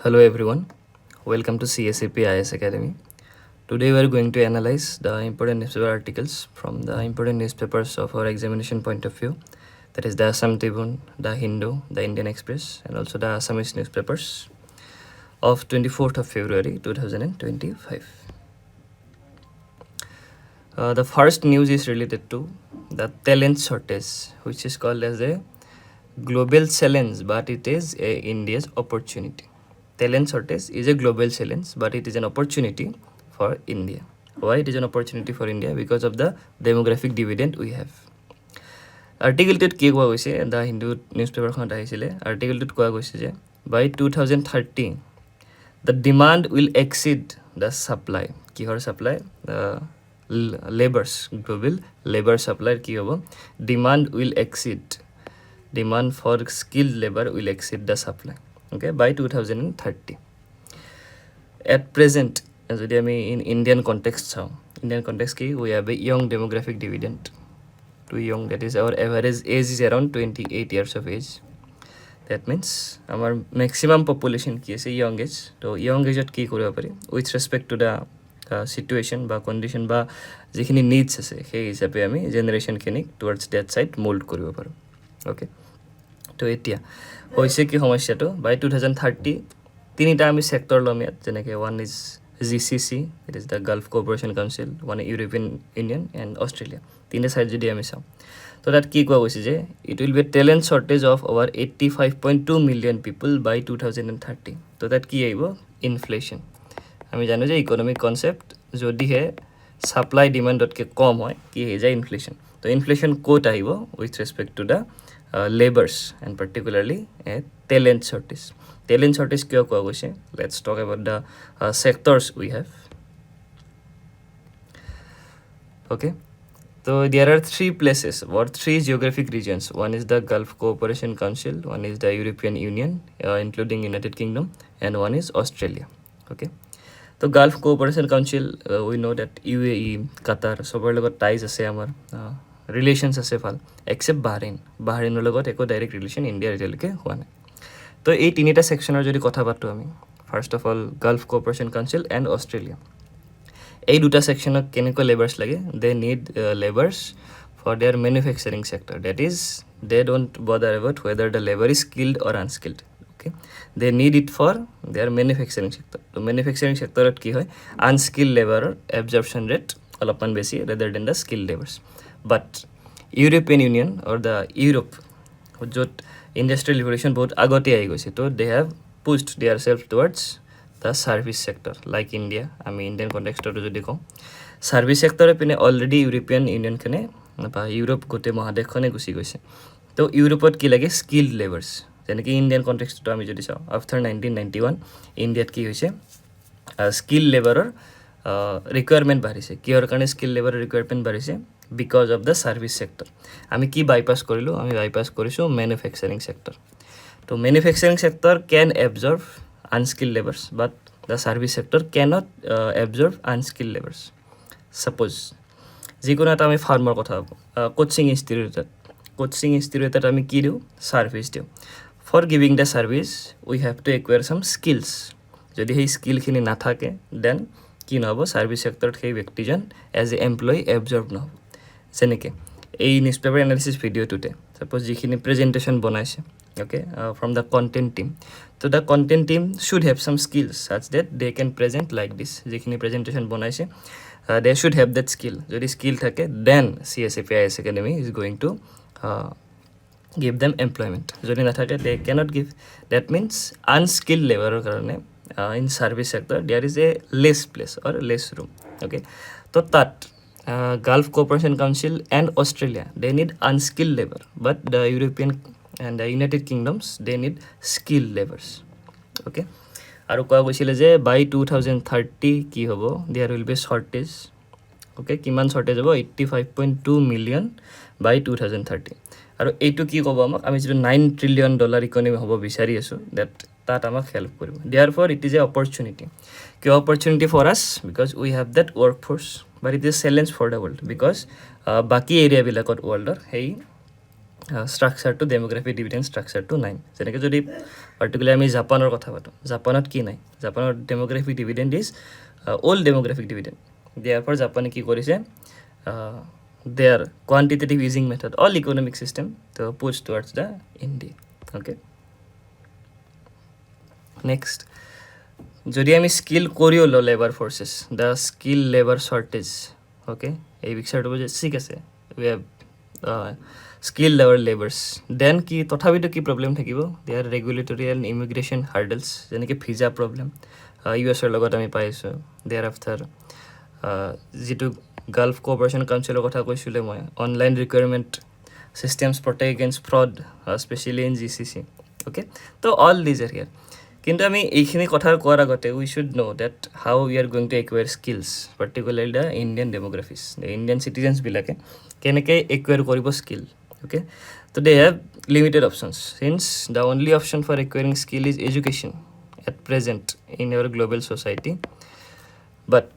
Hello everyone, welcome to CSAP IS Academy. Today we are going to analyze the important newspaper articles from the important newspapers of our examination point of view. That is the ASSAM TRIBUNE, the Hindu, the Indian Express, and also the Assamese newspapers of 24th of February 2025. The first news is related to the talent shortage, which is called as a global challenge, but it is India's opportunity. Talent shortage is a global challenge, but it is an opportunity for India. Why it is an opportunity for India? Because of the demographic dividend we have. Article কি কোৱা গৈছে the Hindu নিউজপেপাৰখনত আহিছিলে আৰ্টিকেলটোত কোৱা গৈছে যে বাই 2030 the demand will exceed the supply. কিহৰ supply? Labors, global labor supply কি হ'ব? Demand will exceed. Demand for skilled labor will exceed the supply. Okay, by 2030. At present, যদি আমি in Indian context চাওঁ, Indian context কি? We have a young demographic dividend. Too young, that is our average age is around 28 years of age. That means our maximum population কি আছে young age. তো young age কি কৰিব পাৰি with respect to the situation বা condition বা যিখিনি needs আছে সেই হিচাপে আমি জেনেৰেশ্যনখিনিক towards that side mold কৰিব পাৰোঁ. Okay, তো এতিয়া হৈছে কি সমস্যাটো বাই 2030 তিনিটা আমি সেক্টৰ ল'ম ইয়াত যেনেকৈ one is GCC, it is the Gulf Cooperation Council, one European Union and Australia. তিনিটা ছাইড যদি আমি চাওঁ তো তাত কি কোৱা গৈছে যে it will be talent shortage of over 85.2 million people by 2030. তো তাত কি আহিব? ইনফ্লেশ্যন. আমি জানো যে ইকনমিক কনচেপ্ট যদিহে ছাপ্লাই ডিমাণ্ডতকৈ কম হয় কি হৈ যায়? ইনফ্লেশ্যন. তো ইনফ্লেশ্যন ক'ত আহিব? With respect to the labors and particularly a talent shortage. Talent shortage কিয় কোৱা গৈছে? Let's talk about the sectors we have. Okay, so there are three places or three geographic regions. One is the Gulf Cooperation Council, one is the European Union including United Kingdom, and one is Australia. Okay, so Gulf Cooperation Council, we know that UAE, Qatar, সবৰ লগত ties আছে আমাৰ, relations আছে ভাল, except বাহৰেইনৰ লগত একো direct relation ইণ্ডিয়াৰ এতিয়ালৈকে হোৱা নাই. তো এই তিনিটা ছেকশ্যনৰ যদি কথা পাতোঁ আমি, first of all Gulf Cooperation Council and Australia. এই দুটা ছেকশ্যনত কেনেকুৱা লেবাৰ্ছ লাগে? They need labours for their manufacturing sector. That is they don't bother about whether the labour is skilled or unskilled. Okay, they need it for their manufacturing sector. তো manufacturing ছেক্টৰত কি হয়? Unskilled লেবাৰৰ absorption rate অলপমান বেছি rather than the skilled labours. But European Union or the Europe, য'ত industrial revolution বহুত আগতে আহি গৈছে, তো they have pushed their self towards the service sector like India. আমি ইণ্ডিয়ান কণ্টেক্সটতো যদি কওঁ ছাৰ্ভিচ ছেক্টৰে পিনে অলৰেডি ইউৰোপিয়ান ইউনিয়নখনে বা ইউৰোপ গোটেই মহাদেশখনে গুচি গৈছে. তো ইউৰোপত কি লাগে? স্কিল্ড লেবাৰ্ছ. যেনেকৈ ইণ্ডিয়ান কণ্টেক্সটটো আমি যদি চাওঁ আফটাৰ 1991 ইণ্ডিয়াত কি হৈছে? স্কিল লেবাৰৰ ৰিকুৱাৰমেণ্ট বাঢ়িছে. কিহৰ কাৰণে স্কিল লেবাৰৰ ৰিকুৱাৰমেণ্ট বাঢ়িছে? Because of the service sector. আমি কি বাইপাছ কৰিলোঁ? আমি বাইপাছ কৰিছোঁ মেনুফেকচাৰিং ছেক্টৰ. তো manufacturing sector can absorb unskill labours but the service sector cannot absorb unskill labours. Suppose যিকোনো এটা আমি ফাৰ্মৰ কথা ভাবোঁ, কোচিং ইনষ্টিটিউটত আমি কি দিওঁ? ছাৰ্ভিচ দিওঁ. For giving the service we have to acquire some skills. যদি সেই স্কিলখিনি নাথাকে দেন কি নহ'ব? ছাৰ্ভিচ ছেক্টৰত সেই ব্যক্তিজন এজ এ এমপ্লয়ী এবজৰ্ভ নহ'ব. যেনেকৈ এই নিউজপেপাৰ এনালিচিছ ভিডিঅ'টোতে ছাপ'জ যিখিনি প্ৰেজেণ্টেশ্যন বনাইছে, okay, from the content team, তো the content team should have some skills such that they can present like this. যিখিনি প্ৰেজেণ্টেশ্যন বনাইছে they should have that skill. যদি স্কিল থাকে then CSAP IS Academy is going to give them employment. যদি নাথাকে they cannot give. That means unskilled লেবাৰৰ কাৰণে in service sector there is a less place or less room. Okay, so that Gulf Cooperation Council and Australia they need unskilled labor, but the European and the United Kingdoms they need skilled labors. Okay, আৰু কোৱা গৈছিলে যে by 2030 কি হ'ব? there will be shortage. Okay, কিমান shortage হ'ব? 85.2 million by 2030. আৰু এইটো কি ক'ব আমাক? আমি যিটো $9 trillion ইকনমি হ'ব বিচাৰি আছোঁ দেট তাত আমাক হেল্প কৰিব. Therefore it is a opportunity. কিয় opportunity for us? Because we have that workforce, but it is challenge for the world because বাকী এৰিয়াবিলাকত ৱৰ্ল্ডৰ সেই structure to demographic dividend structure to 9 যেনেকৈ যদি particularly আমি জাপানৰ কথা পাতো জাপানত কি নাই জাপানৰ demographic dividend is old demographic dividend therefore জাপানে কি কৰিছে their quantitative easing method all economic system to push towards the India okay next যদি আমি স্কিল কৰিও ল labour forces the skill labour shortage okay এই বিষয়টো বুজি ঠিক আছে উই হেভ স্কিল লেবাৰ্ছ দেন কি তথাপিতো কি প্ৰব্লেম থাকিব দেয়াৰ ৰেগুলেটৰী এণ্ড ইমিগ্ৰেশ্যন হাৰ্ডেলছ যেনেকৈ ভিজা প্ৰব্লেম ইউ এছৰ লগত আমি পাইছোঁ দেয়াৰ আফটাৰ যিটো গাল্ফ কোঅপাৰেশ্যন কাউন্সিলৰ কথা কৈছিলোঁ মই online requirement systems protect against fraud specially in GCC okay তো অল দিজ আৰ হিয়াৰ কিন্তু আমি এইখিনি কথা কোৱাৰ আগতে উই should know' that how we are going to acquire skills particularly the Indian demographics the Indian চিটিজেনছবিলাকে কেনেকৈ একুৱায়াৰ কৰিব স্কিল অ'কে তো they have limited options since the only option for acquiring skill is education at present in our global society but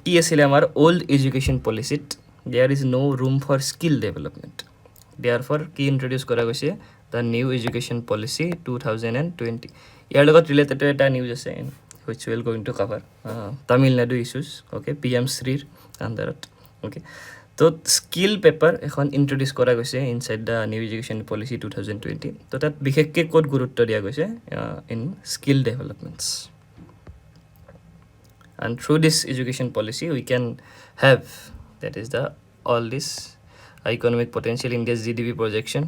কি আছিলে আমাৰ old education পলিচিত there is no' room for skill development therefore কি introduce কৰা গৈছে the new education policy 2020 ইয়াৰ লগত related এটা নিউজ আছে which will going to cover Tamil Nadu issues okay PM শ্ৰীৰ আণ্ডাৰত অ'কে তো স্কিল পেপাৰ এখন ইণ্ট্ৰডিউচ কৰা গৈছে inside the new education policy 2020 তো তাত বিশেষকৈ ক'ত গুৰুত্ব দিয়া গৈছে in skill developments and through this education policy we can have that is the all this economic potential India's GDP projection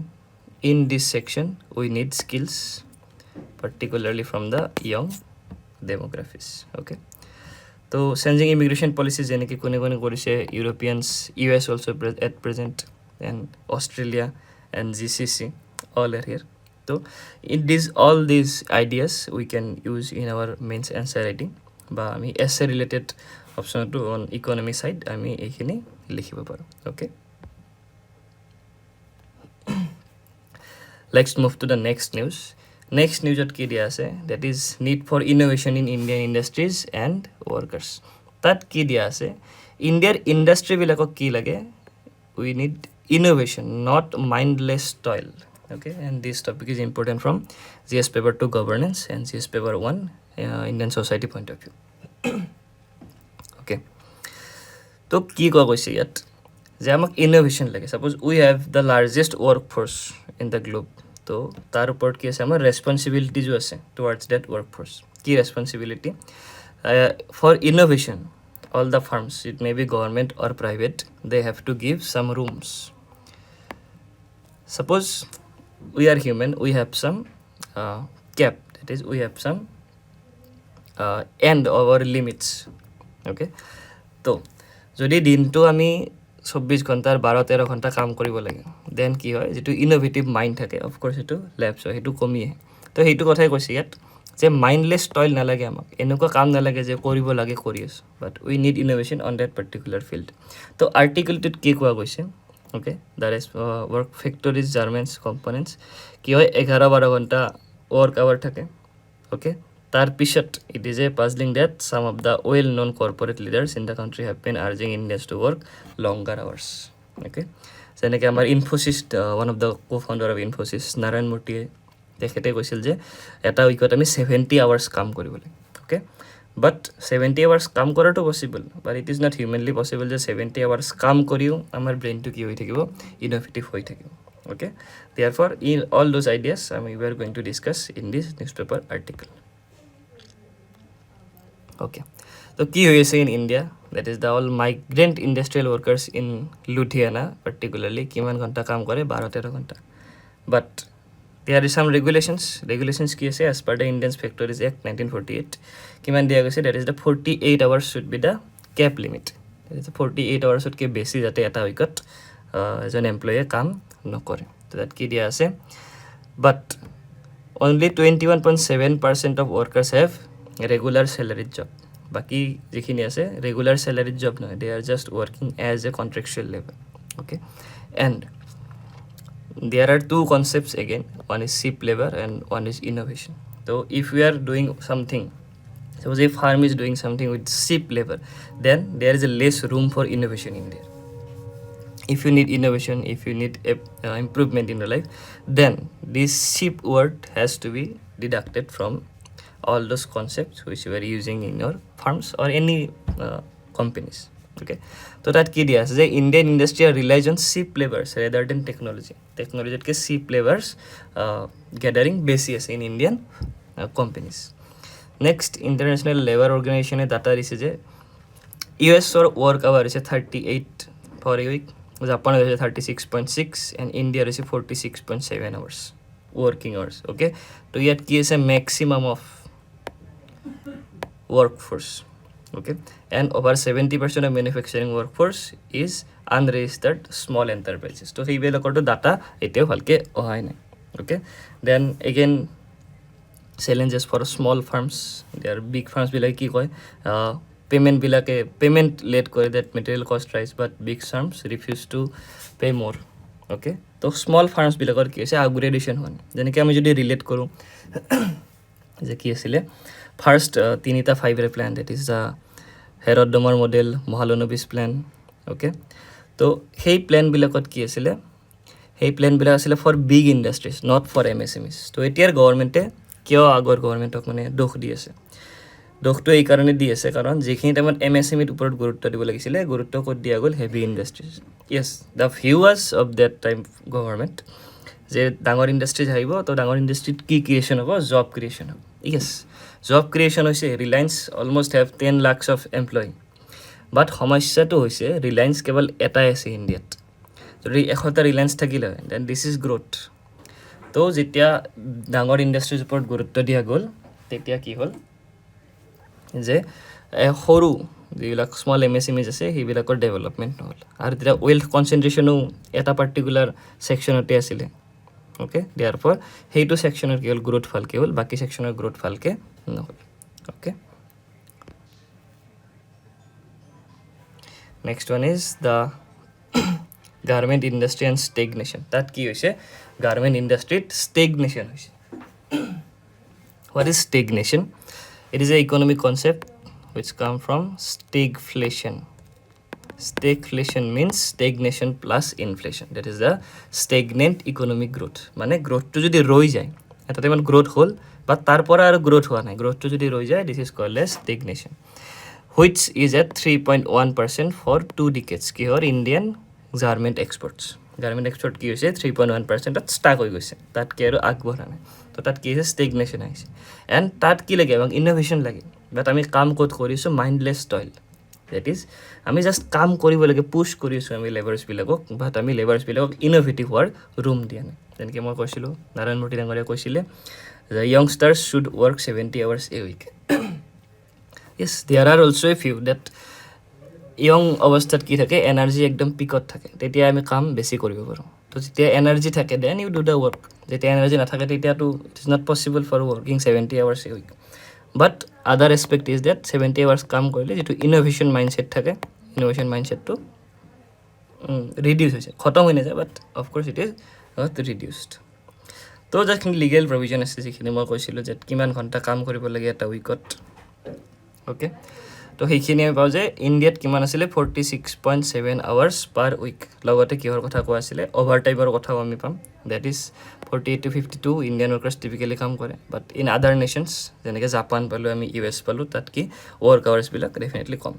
in this section we need skills particularly from the young demographies okay so changing immigration policies যেনেকৈ কোনে কোনে কৰিছে Europeans US also at present and Australia and GCC all are here so in this all these ideas we can use in our mains answer writing বা আমি এছে related অপশ্যনটো on economy side আমি এইখিনি লিখিব পাৰোঁ okay let's move to the next নিউজত কি দিয়া আছে that is need for innovation in Indian industries and workers তাত কি দিয়া আছে ইণ্ডিয়াৰ ইণ্ডাষ্ট্ৰিবিলাকক কি লাগে we need innovation not mindless toil okay and this topic is important from GS paper 2 governance and GS paper 1 Indian society point of view okay তো কি কোৱা গৈছে ইয়াত যে আমাক ইন'ভেশ্যন লাগে suppose we have the largest work force in the globe তো তাৰ ওপৰত কি আছে আমাৰ ৰেছপনচিবিলিটিজো আছে টুৱাৰ্ডছ ডেট ৱৰ্ক ফ'ৰ্চ কি responsibility for innovation all the firms it may be government or private they have to give some rooms suppose we are human we have some cap that is we have some end of our limits okay তো যদি দিনটো আমি 24 ঘণ্টাৰ 12-13 ঘণ্টা কাম কৰিব লাগে then কি হয় যেটো ইনোভেটিভ মাইণ্ড থাকে অফক'ৰ্ছ সেইটো লেপছ হয় সেইটো কমি আহে তো সেইটো কথাই কৈছে ইয়াত যে মাইণ্ডলেছ টইল নালাগে আমাক এনেকুৱা কাম নালাগে যে কৰিব লাগে কৰি আছোঁ but we need innovation on that particular field তো আৰ্টিকলটোত কি কোৱা গৈছে okay that is work factories garments components কি হয় 11-12 ঘণ্টা work hour থাকে okay তাৰ পিছত it is a puzzling that some of the well known corporate leaders in the country have been urging Indians to work longer hours okay যেনেকৈ আমাৰ Infosys one of the co-founder of Infosys Narayan মূৰ্তিয়ে তেখেতে কৈছিল যে এটা উইকত আমি 70 hours কাম কৰিব লাগে okay but 70 hours কাম কৰাটো possible but it is not humanly possible যে 70 hours কাম কৰিও আমাৰ ব্ৰেইনটো কি হৈ থাকিব ইনোভেটিভ হৈ থাকিব okay therefore in all those ideas we are going to discuss in this newspaper article okay so কি হৈ আছে in India that is the all migrant industrial workers in Ludhiana particularly কিমান ঘণ্টা কাম কৰে 12-13 ঘণ্টা but there is some regulations কি আছে as per the Indian Factories Act 1948 কিমান দিয়া গৈছে that is the 48 hours should be the cap limit that is the 48 hours কে বেছি যাতে এটা উইকত এজন এমপ্লয়ে কাম নকৰে তো that কি দিয়া আছে but only 21.7% of workers have regular salaried job বাকি যিখিনি আছে regular salaried job নহয় they are just working as a contractual labor okay and there are two concepts again one is cheap labor and one is innovation so if we are doing something suppose a farm is doing something with cheap labor then there is a less room for innovation in there if you need innovation, if you need improvement in your life, then this ship word has to be deducted from all those concepts which you are using in your firms or any companies. Okay, so that কি দিয়া আছে যে Indian industry relies on ship labors rather than technology. Technology ke ship labors gathering বেশি আছে in Indian companies. Next, International Labour Organization A data দিছে যে US or work hour is 38 for a week, Japan is 36.6 and India is 46.7 hours working hours. Okay, so yet ki is a maximum of workforce. Okay, and over 70% of manufacturing workforce is unregistered small enterprises. So he will according to data eteo halke ohay nai. Okay, then again challenges for small firms. There are big firms bilake ki koy payment bilake payment late kore that material cost rise, but big firms refuse to pay more. Okay, so small firms bilakor ki ase upgradation hone jene ki ami jodi relate koru je ki asile first tinita 5 year plan, that is the Heroddomar model, Mahalanobis plan. Okay, so hey plan bilakot ki asile, hey plan bilak asile for big industries, not for MSMEs. So etiar government e kyo agor government ok mane dokh di ase, dokhto ei karone di ase karon jekhini time MSME er upor gurutto dibo lagisile gurutto kod dia gol heavy industries. Yes, the view was of that time government যে ডাঙৰ industries আহিব, তো ডাঙৰ ইণ্ডাষ্ট্ৰিত কি creation হ'ব, job creation হ'ব. Yes, job creation হৈছে Reliance almost have 10 lakhs of employee, but সমস্যাটো হৈছে ৰিলায়েন্স কেৱল এটাই আছে ইণ্ডিয়াত. যদি 100টা ৰিলায়েন্স থাকিলে দেন দিছ ইজ গ্ৰ'থ. তো যেতিয়া ডাঙৰ ইণ্ডাষ্ট্ৰিজ ওপৰত গুৰুত্ব দিয়া গ'ল তেতিয়া কি হ'ল যে সৰু যিবিলাক স্মল MSMEs আছে সেইবিলাকৰ ডেভেলপমেণ্ট নহ'ল, আৰু তেতিয়া ৱেল্থ কনচেনট্ৰেশ্যনো এটা পাৰ্টিকুলাৰ ছেকশ্যনতে আছিলে. Okay, therefore সেইটো সেকশনৰ কি হ'ল গ্ৰোথ ভালকে হ'ল, বাকি সেকশনৰ গ্ৰোথ ভালকে নহ'ল. Okay, next one is the garment industry and stagnation. তাত কি হৈছে garment industry stagnation হৈছে. What is stagnation? It is an economic concept which come from stagflation. Stagflation means stagnation plus inflation. That is the stagnant economic growth. মানে গ্রোথটো যদি রই যায়, এটা তেমন গ্রোথ হল বাট তারপরে আর গ্রোথ হওয়া নাই, গ্রোথটো যদি রই যায়, this is called as stagnation, which is at 3.1% for 2 decades. কি হল Indian garment exports, garment export কি হৈছে 3.1% স্টাক হৈ গৈছে, তাত কি আৰু আগবঢ়া নাই. তো তাত কি হৈছে stagnation আহিছে. এণ্ড তাত কি লাগে, আমাক ইনোভেশ্যন লাগে, বাট আমি কাম ক'ত কৰিছোঁ, মাইণ্ডলেছ টইল. That is, আমি জাষ্ট কাম কৰিব লাগে, পুশ কৰিছোঁ আমি লেবাৰ্ছবিলাকক, বাট আমি লেবাৰ্ছবিলাকক ইনোভেটিভ হোৱাৰ ৰুম দিয়া নাই. যেনেকৈ মই কৈছিলোঁ, নাৰায়ণ মূৰ্তি ডাঙৰীয়া কৈছিলে যে য়ংষ্টাৰ্ছ should work 70 hours a week. Yes, there are also a few that young অৱস্থাত কি থাকে, এনাৰ্জি একদম পিকত থাকে, তেতিয়া আমি কাম বেছি কৰিব পাৰোঁ. তো যেতিয়া এনাৰ্জি থাকে then you do the work, যেতিয়া এনাৰ্জি নাথাকে তেতিয়াতো it is not possible for working 70 hours a week. But other aspect is that 70 hours কাম কৰিলে যিটো ইনোভেশ্যন মাইণ্ডছেট থাকে, ইনোভেশ্যন মাইণ্ডছেটটো ৰিডিউচ হৈছে, খতম হৈ নাযায়, but of course it is not reduced. তো যিখিনি লিগেল প্ৰভিজন আছে, যিখিনি মই কৈছিলোঁ যে কিমান ঘণ্টা কাম কৰিব লাগে এটা উইকত. অ'কে, তো সেইখিনি আমি পাওঁ যে ইণ্ডিয়াত কিমান আছিলে 46.7 hours পাৰ উইক. লগতে কিহৰ কথা কোৱা আছিলে, অভাৰ টাইমৰ কথাও আমি পাম. That is 48 to 52 Indian workers টিপিকেলি কাম কৰে, বাট ইন আদাৰ নেশ্যনছ যেনেকৈ জাপান পালোঁ, আমি US পালোঁ, তাত কি ৱৰ্ক আৱাৰ্ছবিলাক ডেফিনেটলি কম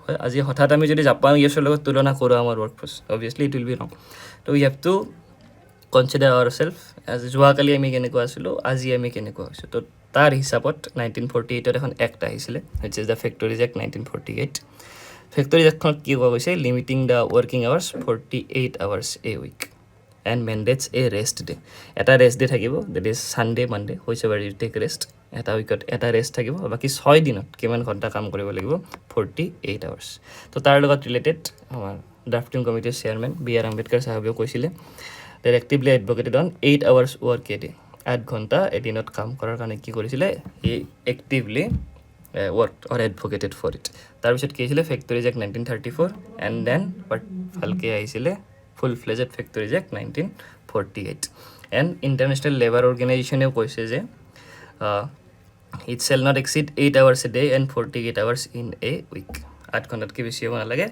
হয়. আজি হঠাৎ আমি যদি জাপান US-ৰ লগত তুলনা কৰোঁ আমাৰ ৱৰ্কফৰ্চ, obviously it will be wrong. তো we have to consider our self as যোৱাকালি আমি কেনেকুৱা আছিলোঁ, আজি আমি কেনেকুৱা হৈছোঁ. তো তাৰ হিচাপত 1948 এখন এক্ট আহিছিলে, হুইচ ইজ দ্য ফেক্টৰিজ এক্ট 1948. ফেক্টৰিজ এক্টখনত কি কোৱা গৈছে, limiting the working hours 48 hours a week and mandates a rest day. এটা ৰেষ্ট ডে থাকিব, দেট ইজ ছানডে মানডে, হৈছে বাৰ ইউ টেক ৰেষ্ট. এটা উইকত এটা ৰেষ্ট থাকিব, বাকী 6 দিনত কিমান ঘণ্টা কাম কৰিব লাগিব, 48 hours. তো তাৰ লগত ৰিলেটেড আমাৰ ড্ৰাফটিং কমিটিৰ চেয়াৰমেন B.R. আম্বেদকাৰ চাহাবেও কৈছিলে that actively advocated on 8 hours work a day. 8 ঘণ্টা এদিনত কাম কৰাৰ কাৰণে কি কৰিছিলে, he actively work or advocated for it. তাৰপিছত কি হৈছিলে, factories act 1934 and then but ভালকৈ আহিছিলে full fledged factories act 1948. And international labour অৰ্গেনাইজেশ্যনেও কৈছে যে it shall not exceed 8 hours a day and 48 hours in a week. 8 ঘণ্টাতকৈ বেছি হ'ব নালাগে,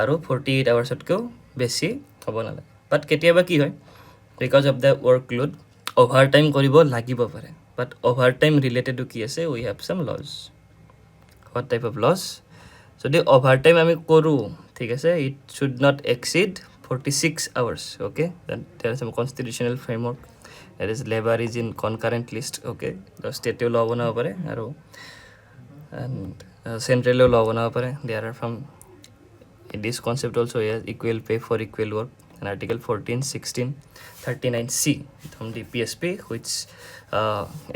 আৰু 48 আৱাৰ্ছতকৈও বেছি হ'ব নালাগে বাট কেতিয়াবা কি হয় because of the workload over time কৰিব লাগিব পাৰে বাট অভাৰ টাইম ৰিলেটেডো কি আছে we have some laws what type of laws যদি অভাৰ টাইম আমি কৰোঁ ঠিক আছে it should not exceed 46 hours okay then there is some constitutional framework that is labor is in concurrent list okay the state law banaba pare aro and central law banaba pare there are from this concept also has equal pay for equal work and article 14 16 39C from the PSP which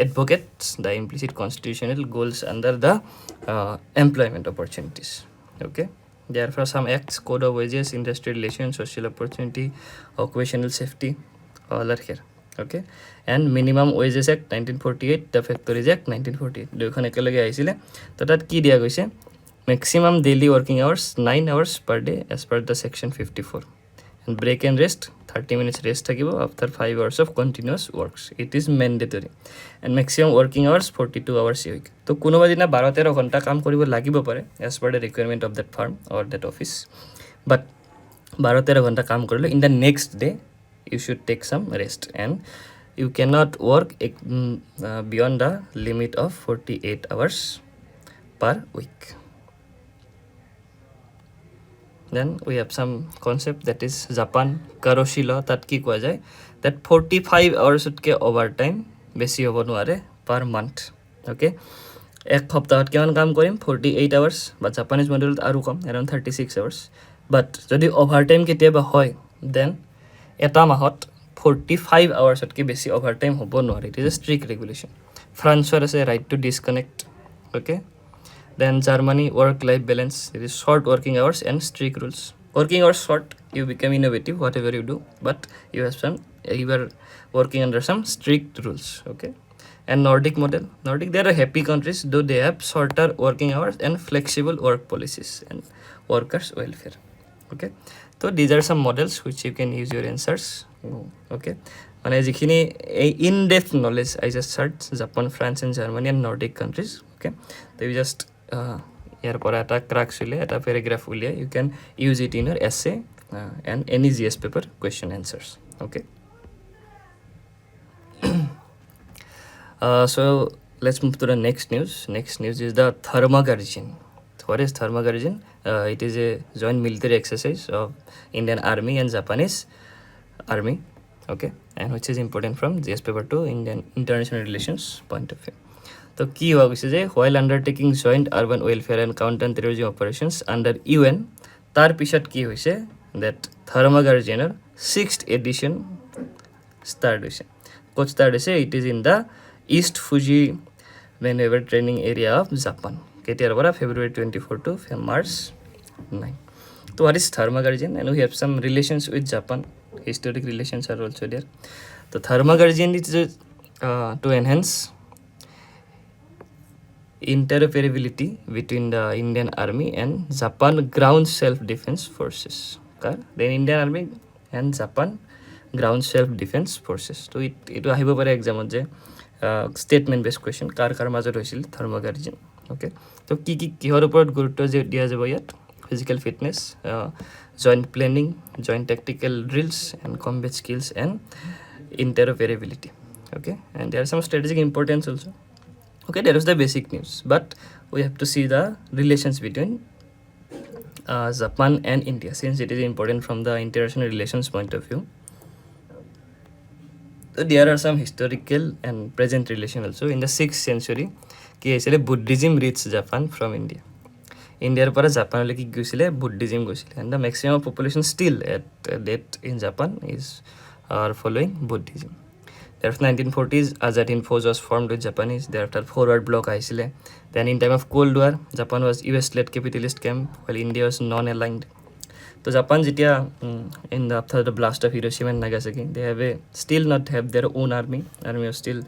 advocates the implicit constitutional goals under the employment opportunities okay therefore some acts code of wages industrial relations social opportunity occupational safety all are here okay and minimum wages act 1948 the factories act 1948 দুইখন একেলগে আহিছিলে তো তাত কি দিয়া গৈছে maximum daily working hours 9 hours per day as per the section 54 and break and rest 30 minutes rest থাকিব after 5 hours of continuous works it is mandatory and maximum working hours 42 hours a week তো কোনোবা দিনা 12-13 ঘণ্টা কাম কৰিব লাগিব পাৰে as per the requirement of that firm or that office but 12-13 ঘণ্টা কাম কৰিলে in the next day you should take some rest and you cannot work beyond the limit of 48 hours per week then we have some concept that is Japan Karoshi law tat ki koa jay that 45 hours utke overtime besi hobo noare per month okay ek hoptahat keman kaam korim 48 hours but Japanese model aru kom around 36 hours but jodi overtime ketiaba hoy then eta mahot 45 hours utke besi overtime hobo noare it is a strict regulation France has a right to disconnect okay then Germany work-life balance it is short working hours and strict rules working hours short you become innovative whatever you do but you have some you are working under some strict rules okay and Nordic model Nordic they are happy countries though they have shorter working hours and flexible work policies and workers welfare okay so these are some models which you can use your answers okay মানে যিখিনি এই in depth knowledge I just search Japan France and Germany and Nordic countries okay so you just ইয়াৰ পৰা এটা crux উলিয়াই এটা paragraph উলিয়াই you can use it in your essay and any GS paper question answers okay so let's move to the next news is the thermogarrison what is thermogarrison it is a joint military exercise of Indian Army and Japanese Army okay and which is important from GS paper to Indian international relations point of view তো কি হোৱা গৈছে যে while undertaking joint urban welfare and counter terrorism operations under UN তাৰ পিছত কি হৈছে that thermogarrison 6th edition start হৈছে ক'ত start হৈছে it is in the East Fuji maneuver training area of Japan কেতিয়াৰ পৰা February 24 to March 9 so what is thermogarrison and we have some relations with Japan historic relations are also there so thermogarrison is to enhance interoperability between the Indian Army and Japan ground self-defense forces okay then Indian Army and Japan ground self-defense forces so it ahibo pare exam je statement based question kar major hoisil thermogarrison okay so ki hor upor gurutto je dia jabo yat physical fitness joint planning joint tactical drills and combat skills and interoperability okay and there are some strategic importance also okay that was the basic news but we have to see the relations between Japan and India since it is important from the international relations point of view so there are some historical and present relation also in the 6th century ki aisile Buddhism reached Japan from India India para Japan le ki goisile Buddhism goisile and the maximum population still at date in Japan is are following Buddhism thereafter 1940s Azad Hind Fauj was formed with Japanese thereafter forward bloc aisile then in time of Cold War Japan was US led capitalist camp while India was non-aligned so Japan jitia in the after the blast of Hiroshima and Nagasaki they have still not have their own army was still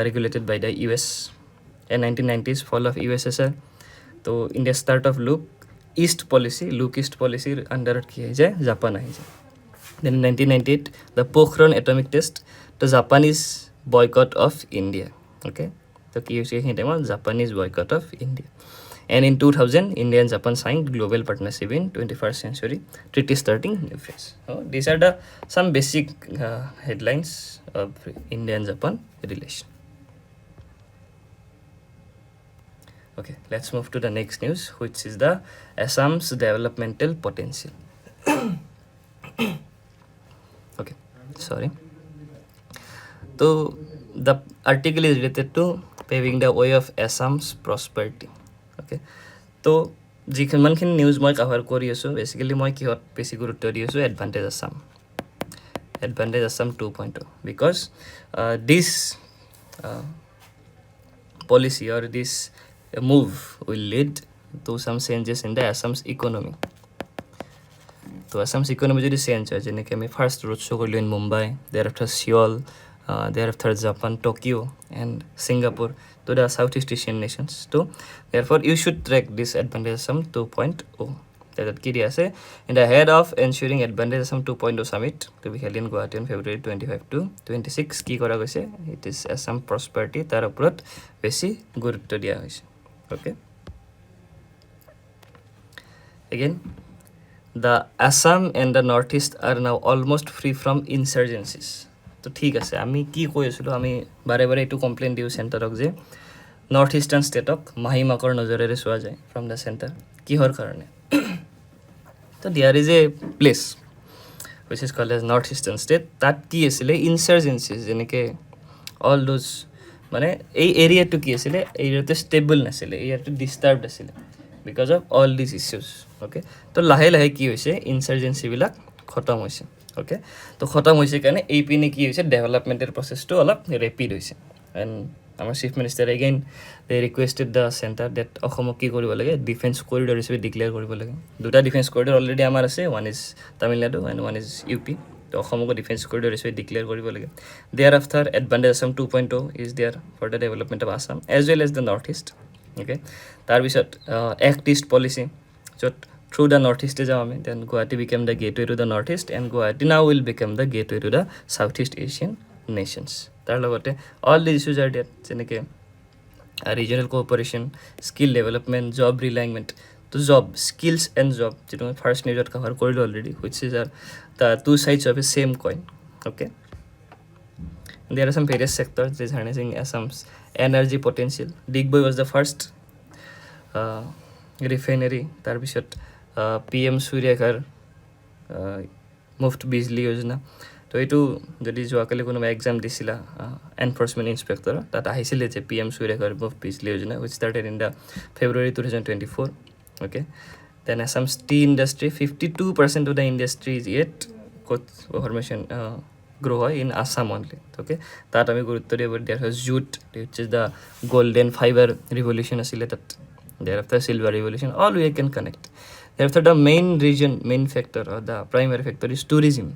regulated by the US in 1990s fall of USSR so India start of look east policy under ki hai jay Japan ahi jay then in 1998 the Pokhran atomic test the Japanese boycott of India okay so ki hoise he time Japanese boycott of India And in 2000, India and Japan signed global partnership in 21st century treaty starting new phase. So these are the some basic headlines of India and Japan relation. Okay, let's move to the next news, which is the Assam's developmental potential. Okay, sorry. So the article is related to paving the way of Assam's prosperity. Okay, তো যিমানখিনি news মই cover কৰি আছোঁ basically মই কিহত বেছি গুৰুত্ব দি আছোঁ advantage Assam 2.0 because this policy or this move will lead to some changes in the Assam's economy. So Assam's economy যদি চেঞ্জ হয় যেনেকৈ আমি ফাৰ্ষ্ট ৰোড শ্ব' কৰিলোঁ in Mumbai, thereafter Seoul, thereafter Japan, Tokyo and Singapore to the Southeast Asian nations. So therefore you should track this advantage Assam 2.0. That কি দিয়া আছে in the head of ensuring advantage Assam 2.0 summit to be held in Guwahati on February 25 to 26 কি কৰা গৈছে it is Assam prosperity তাৰ ওপৰত বেছি গুৰুত্ব দিয়া হৈছে. Okay, again the Assam and the Northeast are now almost free from insurgencies. তো ঠিক আছে আমি কি কৈ আছিলোঁ আমি বাৰে বাৰে এইটো কমপ্লেইন দিওঁ চেণ্টাৰক যে নৰ্থ ইষ্টাৰ্ণ ষ্টেটক মাহিমাকৰ নজৰেৰে চোৱা যায় ফ্ৰম দ্য চেণ্টাৰ কিহৰ কাৰণে তো দিয়াৰ is a place which is called as North Eastern State তাত কি আছিলে ইনচাৰ্জেঞ্চিজ যেনেকৈ অল দোজ মানে এই এৰিয়াটো কি আছিলে এৰিয়াটো ষ্টেবল নাছিলে এৰিয়াটো ডিষ্টাৰ্বড আছিলে because of all this issues okay তো লাহে লাহে কি হৈছে ইনচাৰ্জেঞ্চিবিলাক খতম হৈছে অ'কে তো খতম হৈছে কাৰণে এই পিনে কি হৈছে ডেভেলপমেণ্টেৰ প্ৰচেছটো অলপ ৰেপিড হৈছে এণ্ড আমাৰ chief minister again they requested the centre that অসমক কি কৰিব লাগে ডিফেন্স কৰিডৰ হিচাপে ডিক্লেয়াৰ কৰিব লাগে দুটা ডিফেন্স কৰিডৰ অলৰেডি আমাৰ আছে one is Tamil Nadu and one is U P তো অসমকো ডিফেন্স কৰিডৰ হিচাপে ডিক্লেয়াৰ কৰিব লাগে thereafter advantage Assam 2.0 is there for the development of Assam as well as the north east okay তাৰপিছত এক্ট ইষ্ট পলিচি য'ত through the north ইষ্টে যাওঁ আমি then Guwahati became the gateway to the north east and Guwahati now will became the gateway to the south east Asian nations তাৰ লগতে all the issues are that যেনেকৈ regional cooperation skill development job realignment তো job skills and job যিটো মই first নিউজত cover কৰিলোঁ already which is are the two sides of a same coin okay there are some various sector is harnessing Assam's energy potential Digboi was the first refinery তাৰপিছত PM Surya Ghar Muft Bijli Yojana তো এইটো যদি যোৱাকালি কোনোবা এক্সাম দিছিলা এনফৰ্চমেণ্ট ইনস্পেক্টৰ তাত আহিছিলে যে PM Surya Ghar Muft Bijli Yojana which started in the February 2024 okay then Assam's tea industry 52% of the industry is yet formation grow in Assam only okay that আমি গুৰুত্ব দিব there was jute which is the golden fiber revolution asile tat thereafter silver revolution all we can connect thereafter the main factor or the primary factor is tourism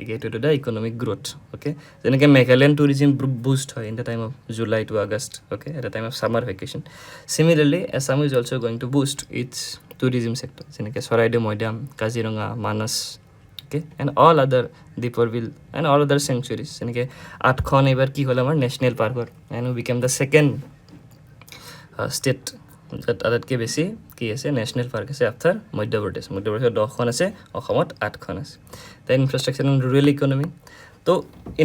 again to the economic growth okay যেনেকৈ মেঘালয়ন tourism boost হয় in the time of July to August okay at the time of summer vacation similarly Assam is also going to boost its tourism sector যেনেকৈ চৰাইদেউ মৈদাম কাজিৰঙা মানস okay and all other Deepor Bill and all other sanctuaries যেনেকৈ আঠখন এইবাৰ কি হ'ল আমাৰ national পাৰ্কৰ and we became the second state আটাইতকৈ বেছি কি আছে নেশ্যনেল পাৰ্ক আছে আফটাৰ মধ্যপ্ৰদেশত 10খন আছে অসমত 8খন আছে then infrastructure and rural economy তো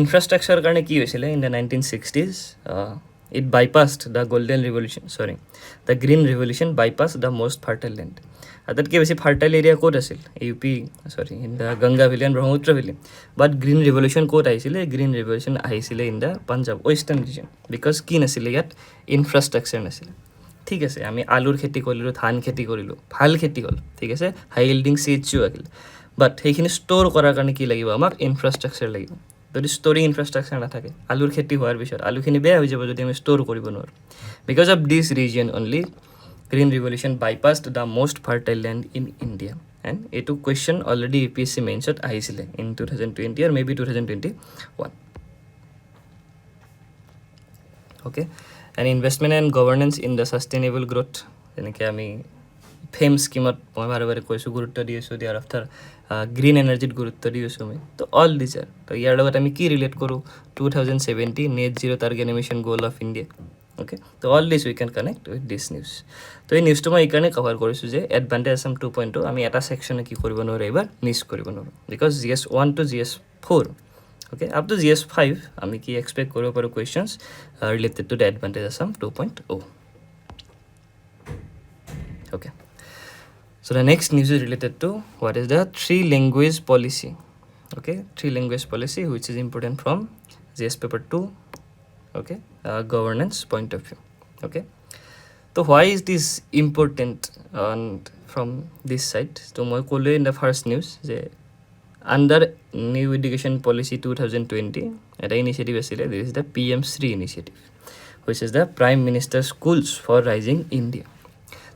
ইনফ্ৰাষ্ট্ৰাকচাৰৰ কাৰণে কি হৈছিলে in the 1960s it bypassed the golden revolution the green revolution bypassed the most fertile land আটাইতকৈ বেছি ফাৰ্টাইল এৰিয়া ক'ত আছিল UP in the Ganga valley and Brahmaputra valley but green revolution ক'ত আহিছিলে গ্ৰীণ ৰিভলিউশ্যন আহিছিলে in the Punjab western region because কি নাছিলে ইয়াত ইনফ্ৰাষ্ট্ৰাকচাৰ নাছিলে ঠিক আছে আমি আলুৰ খেতি কৰিলোঁ ধান খেতি কৰিলোঁ ভাল খেতি হ'ল ঠিক আছে হাই ইল্ডিং চিডছো আহিল বাট সেইখিনি ষ্ট'ৰ কৰাৰ কাৰণে কি লাগিব আমাক ইনফ্ৰাষ্ট্ৰাকচাৰ লাগিব যদি ষ্ট'ৰিং ইনফ্ৰাষ্ট্ৰাকচাৰ নাথাকে আলুৰ খেতি হোৱাৰ পিছত আলুখিনি বেয়া হৈ যাব যদি আমি ষ্ট'ৰ কৰিব নোৱাৰোঁ because of this reason only green revolution bypassed the most fertile land in India and এইটো কুৱেশ্যন অলৰেডি UPSC মেইনছত আহিছিলে ইন 2020 আৰু maybe 2021 okay and investment and governance in the sustainable growth যেনেকৈ আমি ফেম স্কিমত মই বাৰে বাৰে কৈছোঁ গুৰুত্ব দি আছোঁ দিয়াৰ আফটাৰ গ্ৰীণ এনাৰ্জিত গুৰুত্ব দি আছোঁ আমি তো অল দিছ আৰ তো ইয়াৰ লগত আমি কি ৰিলেট কৰোঁ 2070 নেট জিৰ' টাৰ্গেট এমিশ্যন গ'ল of India Okay, so all this we can connect with this news. So এই নিউজটো মই এইকাৰণে কভাৰ কৰিছোঁ যে এডভান্টেজ আছাম 2.0 আমি এটা ছেকশ্যনে কি কৰিব নোৱাৰোঁ এইবাৰ মিছ কৰিব নোৱাৰোঁ, because GS 1 to GS 4, okay, up to GS 5 আমি কি এক্সপেক্ট কৰিব পাৰোঁ questions related to the advantage Assam 2.0. Okay, so the next news is related to what is the 3-language policy. Okay, 3-language policy which is important from GS paper 2. Okay, governance point of view. Okay, so why is this important and from this side? So moi kole in the first news je under new education policy 2020 eta initiative asile, this is the PM3 initiative, which is the prime minister schools for rising India.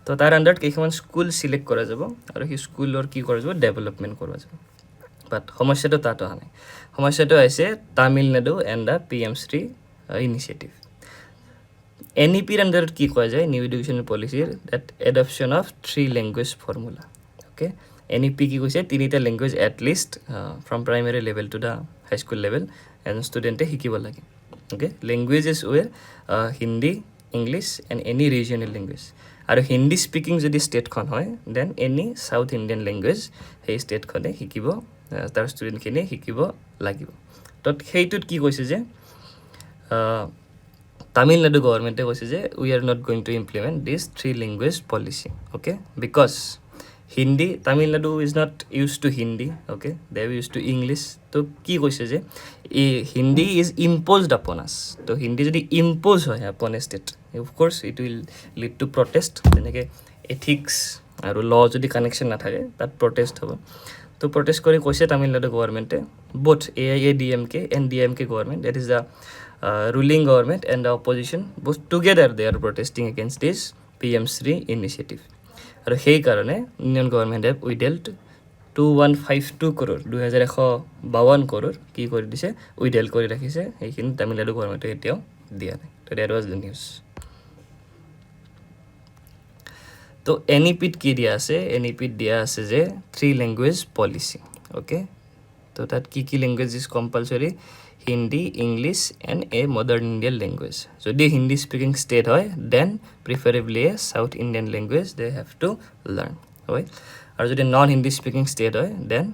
তো তাৰ আণ্ডাৰত কেইখনমান school select কৰা যাব আৰু সেই স্কুলৰ কি কৰা যাব ডেভেলপমেণ্ট কৰা যাব। বাট সমস্যাটো তাত অহা নাই, সমস্যাটো আহিছে Tamil Nadu and the PM3 initiative. NEPৰ আণ্ডাৰত কি কোৱা যায় new education পলিচিৰ date adoption of 3-language formula. Okay, NEP কি কৈছে 3টা language at least from primary level to the high school level এজন ষ্টুডেণ্টে শিকিব লাগে। Okay, languages ৱেৰ Hindi, English and any regional language. আৰু হিন্দী স্পিকিং যদি ষ্টেটখন হয় than any south Indian language সেই ষ্টেটখনে শিকিব, তাৰ ষ্টুডেণ্টখিনিয়ে শিকিব লাগিব। তো সেইটোত কি কৈছে যে তামিলনাডু গভৰ্ণমেণ্টে কৈছে যে we are not going to implement this 3-language policy. Okay, because Hindi Tamil Nadu is not use to Hindi, okay, they have use to English. তো কি কৈছে যে হিন্দী ইজ ইম্প'জড আপন আছ। তো হিন্দী যদি ইম্প'জ হয় আপন a state, of course it will lead to protest. যেনেকৈ এথিক্স আৰু ল যদি কানেকশ্যন নাথাকে তাত প্ৰটেষ্ট হ'ব। তো প্ৰটেষ্ট কৰি কৈছে তামিলনাডু গভৰ্ণমেণ্টে, both AIADMK and DMK government, that is the ruling government and the opposition, both together they are protesting against this PM3 initiative. আৰু সেই কাৰণে ইণ্ডিয়ান গভৰ্ণমেণ্টে উইডেল্ট 2152 crore 2152 crore কি কৰি দিছে উইডেল্ট কৰি ৰাখিছে, সেইখিনি তামিলনাডু গভৰ্ণমেণ্টে এতিয়াও দিয়া নাই। তো ডেট ৱাজ দ্য নিউজ। তো NEPত কি দিয়া আছে, NEPত দিয়া আছে যে 3-language policy। অ'কে, তো তাত কি কি language is compulsory, Hindi, English and a modern Indian language. যদি হিন্দী স্পিকিং ষ্টেট হয় then preferably a south Indian language they have to learn, হয়। আৰু যদি নন হিন্দী স্পিকিং ষ্টেট হয় দেন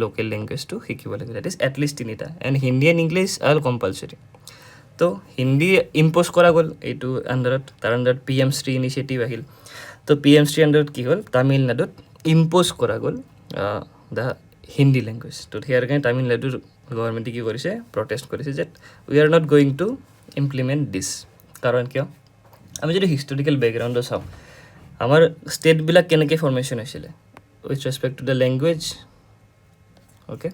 লোকেল লেংগুৱেজটো শিকিব লাগে, দেট ইজ এটলিষ্ট 3টা। And Hindi and English are compulsory. তো হিন্দী ইম্প'জ কৰা গ'ল এইটো আণ্ডাৰত, তাৰ আণ্ডাৰত PM3 ইনিচিয়েটিভ আহিল। তো PM3 আণ্ডাৰত কি হ'ল তামিলনাডুত ইম্প'জ কৰা গ'ল দ্য হিন্দী লেংগুৱেজ। তো ইয়াৰ কাৰণে তামিলনাডুৰ গভৰ্ণমেণ্টে কি কৰিছে প্ৰটেষ্ট কৰিছে যে we are not going to implement this. কাৰণ কিয়, আমি যদি হিষ্টৰিকেল বেকগ্ৰাউণ্ডো চাওঁ আমাৰ ষ্টেটবিলাক কেনেকৈ ফৰ্মেশ্যন হৈছিলে with respect to the language. Okay,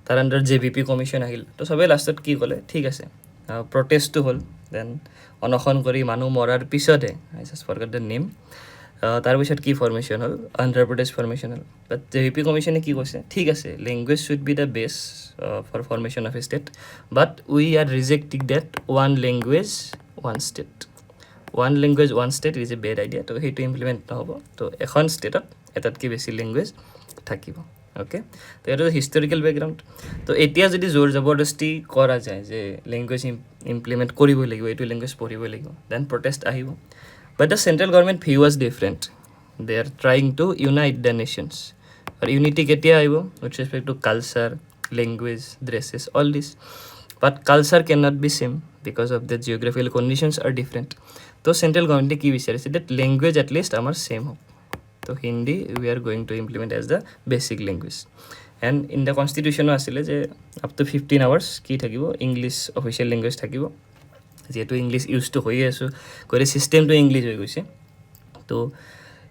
তাৰ আণ্ডাৰত JVP কমিশ্যন আহিল। তো চবেই লাষ্টত কি ক'লে, ঠিক আছে প্ৰটেষ্টটো হ'ল, দেন অনশন কৰি মানুহ মৰাৰ পিছতহে আই জাষ্ট ফৰগট দ্য নেম, তাৰপিছত কি ফৰ্মেশ্যন হ'ল অন্ধ্ৰপ্ৰদেশ ফৰ্মেশ্যন হ'ল। বাট JVP কমিশ্যনে কি কৈছে, ঠিক আছে language should be the base for formation of a state, but we are rejecting that 1 language 1 state। 1 language 1 state is a bad idea. তো সেইটো ইমপ্লিমেণ্ট নহ'ব। তো এখন ষ্টেটত এটাতকৈ বেছি লেংগুৱেজ থাকিব। অ'কে, তো এইটো হিষ্টৰিকেল বেকগ্ৰাউণ্ড। তো এতিয়া যদি জোৰ জবৰদস্তি কৰা যায় যে লেংগুৱেজ ইমপ্লিমেণ্ট কৰিবই লাগিব, এইটো লেংগুৱেজ পঢ়িবই লাগিব, দেন প্ৰটেষ্ট আহিব। But the central government view was different. They are trying to unite the nations. Or unity ketia aibo with respect to culture, language, dresses, all this. But culture cannot be same because of the geographical conditions are different. So central government ki bichare that language at least amar same ho. So Hindi we are going to implement as the basic language. And in the constitution asile je up to 15 hours ki thakibo English official language thakibo, যেহেতু English ইউজটো হৈয়ে আছোঁ কৰি ছিষ্টেমটো English হৈ গৈছে। তো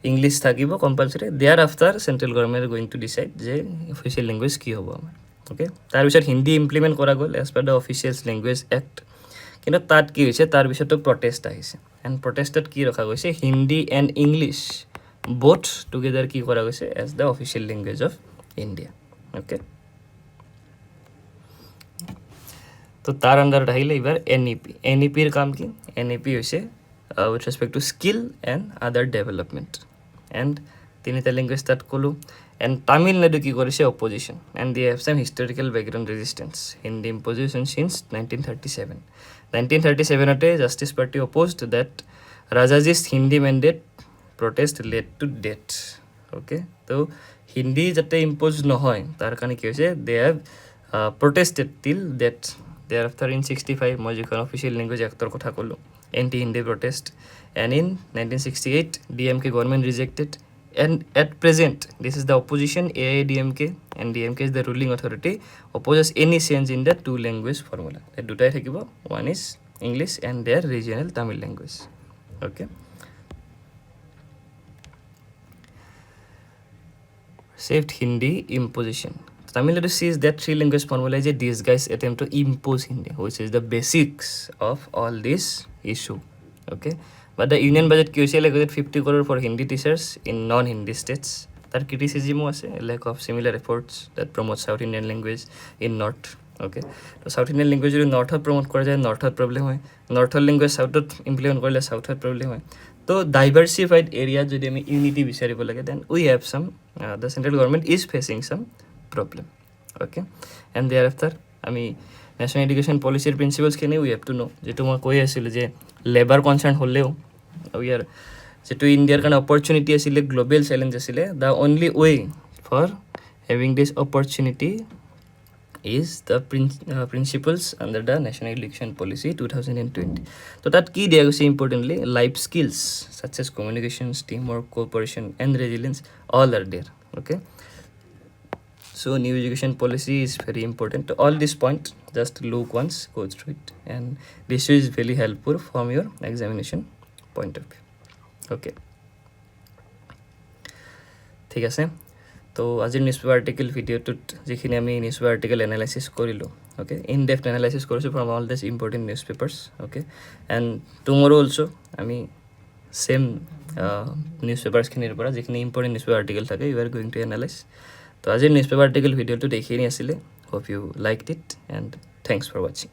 English থাকিব compulsory. Thereafter central government going to decide যে অফিচিয়েল লেংগুৱেজ কি হ'ব আমাৰ। অ'কে, তাৰপিছত হিন্দী ইমপ্লিমেণ্ট কৰা গ'ল as per the officials language act. কিন্তু তাত কি হৈছে, তাৰপিছতো প্ৰটেষ্ট আহিছে। এণ্ড প্ৰটেষ্টত কি ৰখা গৈছে, Hindi and English both together কি কৰা গৈছে as the official language of India. Okay, তো তাৰ আণ্ডাৰত আহিলে এইবাৰ NEPৰ কাম কি, NEP হৈছে with respect to skill and other development. And 3টা লেংগুৱেজ তাত ক'লোঁ। এণ্ড তামিলনাডু কি কৰিছে opposition, and they have some historical background resistance. Hindi imposition since 1937 1937 Justice Party opposed that Rajaji's Hindi mandate protest led to death. Okay, so Hindi jate imposed no hoy tar kane ki hoise they have protested till death. Thereafter in 65 moi jekon official language actor kotha kollo anti Hindi protest, and in 1968 DMK government rejected, and at present this is the opposition AIDMK, and DMK is the ruling authority, opposes any change in the two language formula. That dutai thakibo, one is English and their regional Tamil language. Okay, saved Hindi imposition. Tamil Nadu sees that three language formula is a disguised attempt to impose Hindi, which is the basics of all this issue. Okay, but the union budget ki hoise like 50 crore for Hindi teachers in non-Hindi states. Tar criticism ase lack of similar efforts that promote South Indian language in North. Okay, তো South Indian language যদি নৰ্থত promote কৰা যায় নৰ্থত problem হয়, নৰ্থৰ language সাউথত implement কৰিলে সাউথত problem হয়। তো ডাইভাৰ্চিফাইড এৰিয়াত যদি আমি ইউনিটি বিচাৰিব লাগে then we have some the central government is facing some problem. Okay, and thereafter আমি নেশ্যনেল এডুকেশ্যন পলিচিৰ প্ৰিন্সিপলছখিনি উই হেভ টু ন', যিটো মই কৈ আছিলোঁ যে লেবাৰ কনচাৰ্ণ হ'লেও উই আৰ যিটো ইণ্ডিয়াৰ কাৰণে অপৰচুনিটি আছিলে, গ্ল'বেল চেলেঞ্জ আছিলে, the only way for having this opportunity is the principles under the National Education Policy 2020. So that key there is importantly life skills such as communications, teamwork, cooperation and resilience all are there. Okay, so new education policy is very important. To all this point just look once, go through it, and this is very helpful from your examination point of view. Okay, ঠিক আছে। তো আজিৰ newspaper article ভিডিঅ'টোত যিখিনি আমি newspaper article analysis কৰিলোঁ, okay, in depth analysis কৰিছোঁ from all this important newspapers. Okay, and tomorrow also' আমি ছেম নিউজ পেপাৰ্ছখিনিৰ পৰা যিখিনি ইম্পৰ্টেণ্ট নিউজ পেপাৰ আৰ্টিকেল থাকে you are going to analyze. তো আজিৰ নিউজ পেপাৰ আৰ্টিকেল ভিডিঅ'টোত এইখিনি আছিলে। Hope you liked it and thanks for ৱাচিং।